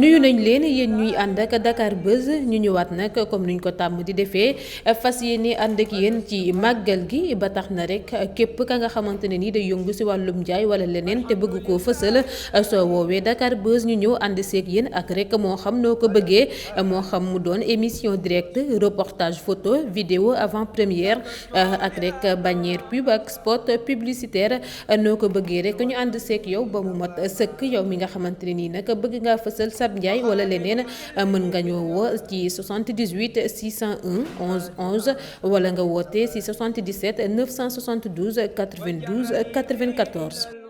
nuyu nañ leen yéen ñuy ànd ak Dakar Buzz ñu ñëwaat nag comme nuñ ko tàmm di defee fas yéene ànd ak yéen ci màggal gi ba tax na rek képp ka nga xamante ne ni day yëngu si wàllum njaay wala leneen te bëgg koo fësal soo woowee Dakar Buzz ñu ñëw ànd seeg yéen ak rek moo xam noo ko bëggee moo xam mu doon émission directe reportage photo vidéo avant première ak rek bannière pub ak spot publicitaire noo ko bëggee rek ñu ànd seeg yow ba mu mat sëkk yow mi nga xamante ne nii nag bëgg ngaa fësal sab njaay wala leneen mën nga ñoo woo ci 78 601 11 11 wala nga woote ci 77 972 92 94.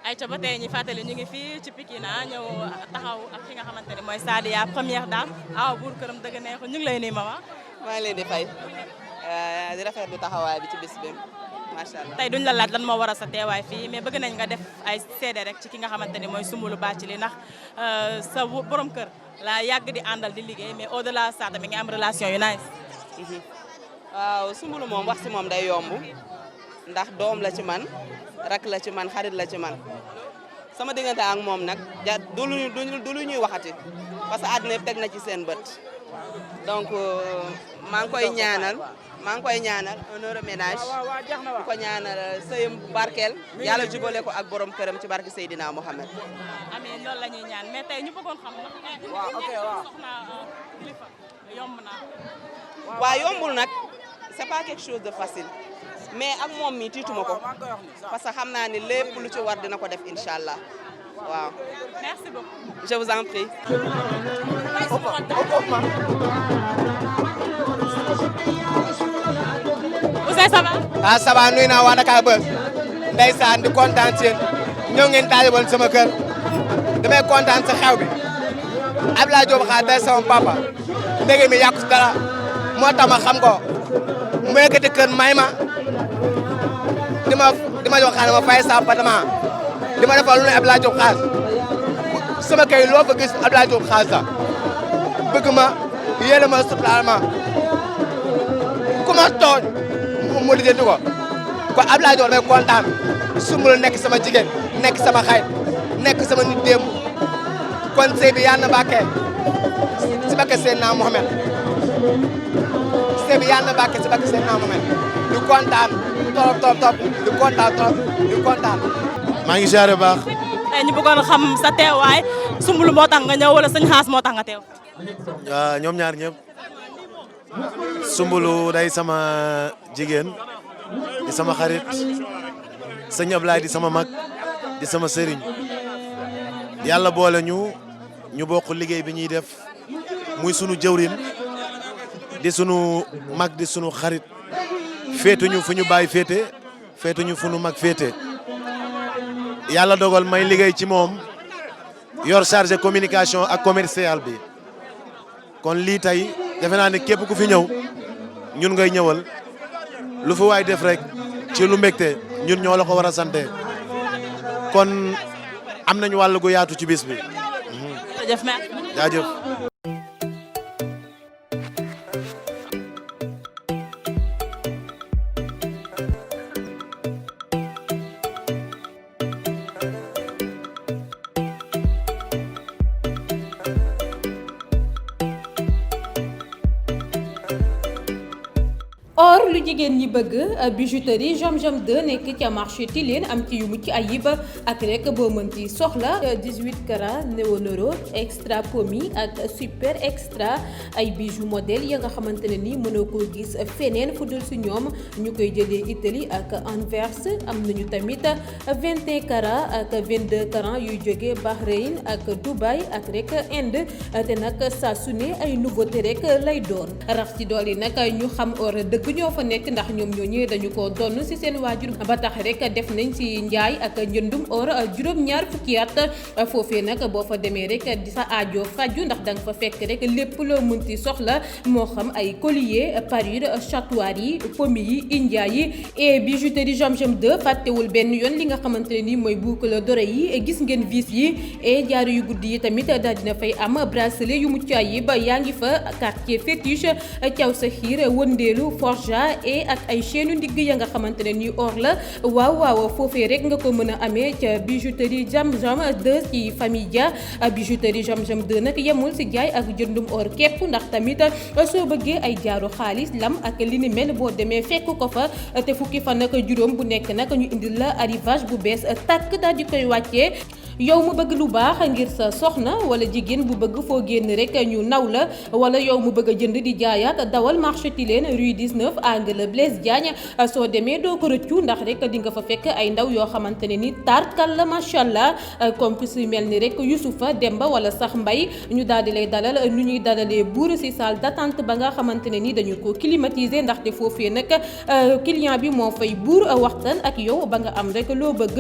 ayca ba tey ñi fàttali ñu ngi fii ci Pikine ñëw taxaw ak ki nga xamante ne mooy Sadia première dame awa buur këram dëgg neexul ñu ngi lay nuyu mama. maa ngi leen di fay di rafetlu taxawaay bi ci bis bi macha allah. tey duñ la laaj lan moo waral sa teewaay fii mais bëgg nañ nga def ay seede rek ci ki nga xamante ne mooy Soumboulou Bathily ndax sa borom kër la yàgg di àndal di liggéey mais au delà ça tamit nga am relation yu nice. waaw Soumboulou moom wax si moom day yomb ndax doom la ci man rak la ci man xarit la ci man sama diggante ak moom nag ja du lu ñuy waxati parce que àddina yëpp teg na ci seen bët donc maa ngi koy ñaanal un heureux ménage di ko ñaanal sëyam barkeel yàlla jubale ko ak borom këram ci barke Seydina Mohamed. amiin loolu la ñuy ñaan mais tey ñu bëggoon xam ndax soxna kilifa yomb naa. waaw yombul nag c'est pas quelque chose de facile mais ak moom mi tiituma ko parce que xam naa ni lépp lu ci war dina ko def incha allah waaw. merci beaucoup. je vous en prie. Ousseyn ça va. ah ça va nuyu naa waa Dakar Buzz ndeysaan di kontaan ci yéen ñëw ngeen taajaboon sama kër damay kontaan sa xew bi Abdoulaye Diop xaar day sama papa ndege mi yàqu si dara moo tax ma xam ko mu yëkkati kër may ma di ma jox xaalis ma fay sa appartement di ma defal lu ne Abdoulaye Diop xaar sama kër loo fa gis Abdoulaye Diop xaar sax bëgg ma yéene ma suturaal ma ku ma tooñ mu lijjanti ko kon Abdoulaye Diop damay kontaan Soumboulou nekk sama jigéen nekk sama xarit nekk sama nit démb kon sëy bi yàlla na bàkkee si barke Seydina Mohamed sëy bi yàlla na bàkkee si barke Seydina Mohamed di kontaan trop di kontaan. maa ngi ziare baax. tey ñu bëggoon xam sa teewaay Soumboulou moo tax nga ñëw wala sëñ Xaas moo tax nga teew. ñoom ñaar ñëpp Soumboulou day sama jigéen di sama xarit sëñ Ablaye di sama mag di sama sëriñ yàlla boole ñu bokk liggéey bi ñuy def muy sunu jëwrin di sunu mag di sunu xarit féetuñu fu ñu bàyyi féetuñu fu ñu mag féete yàlla dogal may liggéey ci moom yor chargé communication ak commercial bi kon lii tey defe naa ne képp ku fi ñëw ñun ngay ñëwal lu fi waay def rek ci lu mbégte ñun ñoo la ko war a sante kon am nañu wàll gu yaatu ci bis bi. jaajëf. or lu jigéen ñi bëgg bijouterie Jam Jam 2 nekk ca marché Tilène am ci yu mucc ayib ak rek boo mën ci soxla 18 carats néonoro extra pomi ak super extra ay bijoux modèle ya nga xamante ne ni mënoo koo gis feneen fu dul si ñoom ñu koy jëlee Italie ak Anvers am nañu tamit 21 carats ak 22 carats yuy jóge Bahreïn ak Dubaï ak rek Inde te nag saa su ne ay nouveauté rek lay doon rax ci dool yi nag ñu xam or dëgg ñoo fa nekk ndax ñoom ñoo ñëwee dañu ko donn ci seen waajur ba tax rek def nañ ci njaay ak njëndum or juróom-ñaar fukki at foofee nag boo fa demee rek di sa aajo faju ndax danga fa fekk rek lépp loo mënti soxla moo xam ay collier parure chatouar yi pomi yi india yi et bijouterie Jam Jam 2 fàttewul benn yoon li nga xamante ne ni mooy boucle d'oreille yi gis ngeen vis yi et jaaru yu guddi yi tamit daal dina fay am bracelet yu mucc ayib yaa ngi fa quartier fétiche caw sa xiir wëndeelu forja et ak ay chaîne ndigg ya nga xamante ne ni or la waaw foofee rek nga ko mën a amee ca bijouterie Jam Jam 2 ci famille Dia bijouterie Jam Jam 2 nag yemul si jaay ak jëndum or képp ndax tamit soo bëggee ay jaaru xaalis lam ak li ni mel boo demee fekk ko fa te fukki fan ak juróom bu nekk nag ñu indil la arrivage bu bees tàkk daal di koy wàccee. yow mu bëgg lu baax ngir sa soxna wala jigéen bu bëgg foo génn rek ñu naw la wala yow mu bëgg a jënd di jaayaat dawal marché Tilène rue 19 angle Blaise Diagne soo demee doo ko rëccu ndax rek di nga fa fekk ay ndaw yoo xamante ne ni tarkal la macha allah comme ku si mel ni rek Youssoufa Demba wala sax Mbay ñu daal di lay dalal nu ñuy dalalee buur si salle d'attente ba nga xamante ne ni dañu ko climatiser ndaxte foofee nag client bi moo fay buur waxtaan ak yow ba nga am rek loo bëgg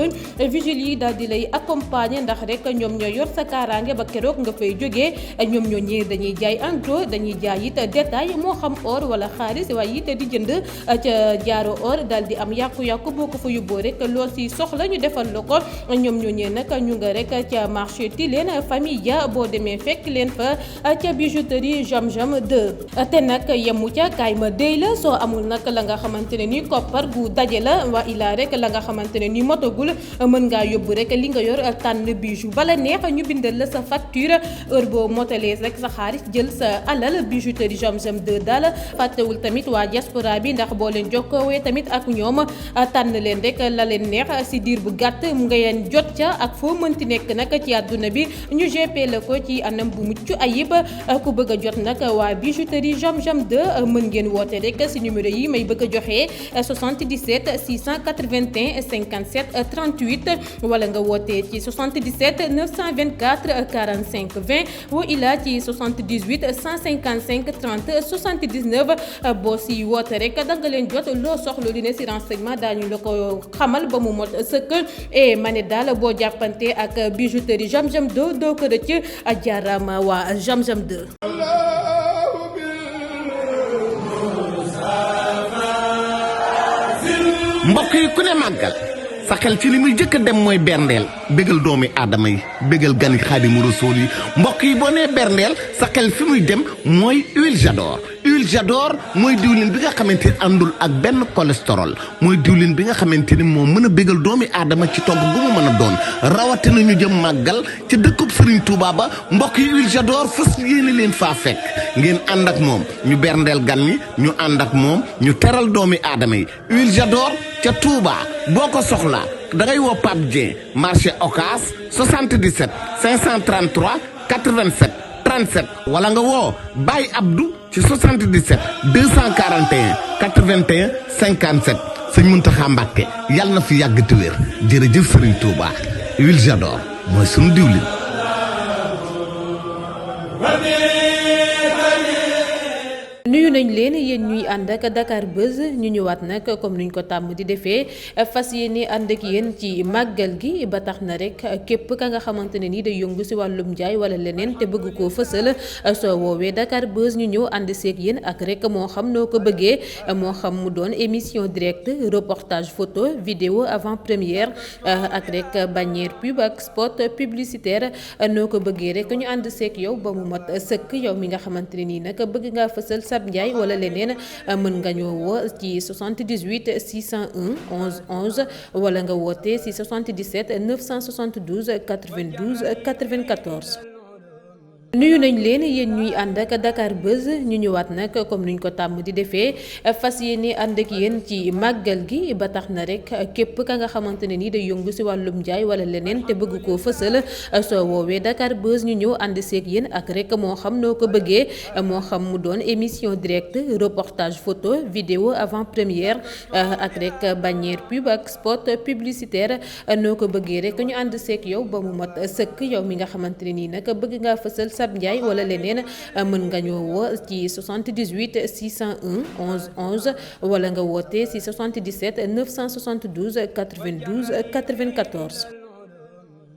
vigile yi daal di lay accompagner ndax rek ñoom ñoo yor sa kaaraange ba keroog nga fay jógee ñoom ñoo ñëwee dañuy jaay en gros dañuy jaay it détail moo xam or wala xaalis waaye it di jënd ca jaaro or daal di am yàqu-yàqu boo ko fa yóbboo rek lool si soxla ñu defal la ko ñoom ñoo ñëwee nag ñu nga rek ca marché Tilène famille Dia boo demee fekk leen fa ca bijouterie Jam Jam 2 te nag yemu ca kaay ma déy la soo amul nag la nga xamante ne ni koppar gu daje la waa ilaa rek la nga xamante ne ni motagul mën ngaa yóbbu rek li nga yor tànn bijou bala neex ñu bindal la sa facture heure boo motalee rek sa xaalis jël sa alal bijouterie Jam Jam 2 daal fàttewul tamit waa diaspora bi ndax boo leen jokkoowee tamit ak ñoom tànn leen rek la leen neex si diir bu gàtt mu ngeen jot ca ak foo mënti nekk nag ci àdduna bi ñu GP la ko ci anam bu mucc ayib ku bëgg a jot nag waa bijouterie Jam Jam 2 mën ngeen woote rek si numéro yi may bëgg a joxe 77 681 57 38 wala nga woote ci 77 924 45 20 wa ila ci 78 155 30 79 boo si woote rek da nga leen jot loo soxla li ne si renseignement daañu la ko xamal ba mu mot sëkk et ma ne daal boo jàppante ak bijouterie Jam Jam 2 doo ko rëcc jaarama waa Jam Jam 2. mbokk yi ku ne màggal sa xel ci li muy jëkk a dem mooy berndeel bégal doomi aadama yi bégal gani Xaadimu Rasuul yi mbokk yi boo nee berndeel sa xel fi muy dem mooy huile Jador huile Jador mooy diwlin bi nga xamante ni àndul ak benn cholestérol mooy diwlin bi nga xamante ni moo mën a bégal doomi aadama ci togg gu mu mën a doon rawatina ñu jëm màggal ci dëkkub Serigne Touba ba mbokk yi huile Jador fas yéene leen faa fekk ngeen ànd ak moom ñu berndeel gan ñi ñu ànd ak moom ñu teral doomi aadama yi huile Jador ca Touba boo ko soxlaa da ngay woo Pape Dieng marché Ocass 77 533 87 37 wala nga woo Baye Abdou ci 77 241 81 57 sëñ Mountakha Mbacké yàlla na fi yàgg te wér jërëjëf Serigne Touba huile Jador mooy sunu diwlin. nuyu nañ leen yéen ñuy ànd ak Dakar Buzz ñu ñëwaat nag comme nuñ ko tàmm di defee fas yéene ànd ak yéen ci màggal gi ba tax na rek képp ka nga xamante ne ni day yëngu si wàllum njaay wala leneen te bëgg koo fësal soo woowee Dakar Buzz ñu ñëw ànd seeg yéen ak rek moo xam noo ko bëggee moo xam mu doon émission directe reportage photo vidéo avant première ak rek bannière pub ak spot publicitaire noo ko bëggee rek ñu ànd seeg yow ba mu mat sëkk yow mi nga xamante ne nii nag bëgg ngaa fësal sab njaay wala leneen mën nga ñoo woo ci 78 601 11 11 wala nga woote ci 77 972 92 94 nuyu nañ leen yéen ñuy ànd ak Dakar Buzz ñu ñëwaat nag comme nuñ ko tàmm di defee fas yéene ànd ak yéen ci màggal gi ba tax na rek képp ka nga xamante ne ni day yëngu si wàllum njaay wala leneen te bëgg koo fësal soo woowee Dakar Buzz ñu ñëw ànd seeg yéen ak rek moo xam noo ko bëggee moo xam mu doon émission directe reportage photo vidéo avant première ak rek bannière pub ak spot publicitaire noo ko bëggee rek ñu ànd seeg yow ba mu mat sëkk yow mi nga xamante ne nii nag bëgg ngaa fësal sab njaay wala leneen mën nga ñoo woo ci 78 601 11 11 wala nga woote ci 77 972 92 94